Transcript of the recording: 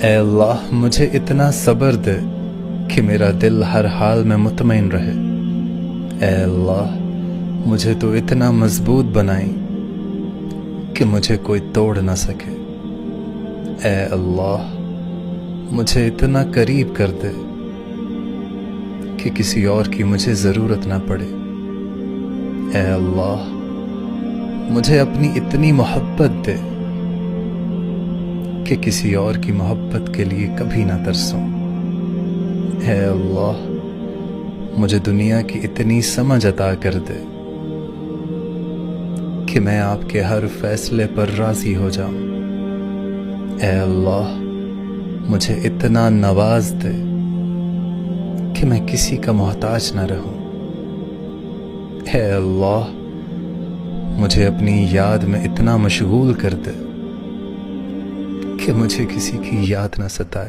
اے اللہ مجھے اتنا صبر دے کہ میرا دل ہر حال میں مطمئن رہے۔ اے اللہ مجھے تو اتنا مضبوط بنائی کہ مجھے کوئی توڑ نہ سکے۔ اے اللہ مجھے اتنا قریب کر دے کہ کسی اور کی مجھے ضرورت نہ پڑے۔ اے اللہ مجھے اپنی اتنی محبت دے کہ کسی اور کی محبت کے لیے کبھی نہ ترسوں۔ اے اللہ مجھے دنیا کی اتنی سمجھ عطا کر دے کہ میں آپ کے ہر فیصلے پر راضی ہو جاؤں۔ اے اللہ مجھے اتنا نواز دے کہ میں کسی کا محتاج نہ رہوں۔ اے اللہ مجھے اپنی یاد میں اتنا مشغول کر دے کہ مجھے کسی کی یاد نہ ستائے۔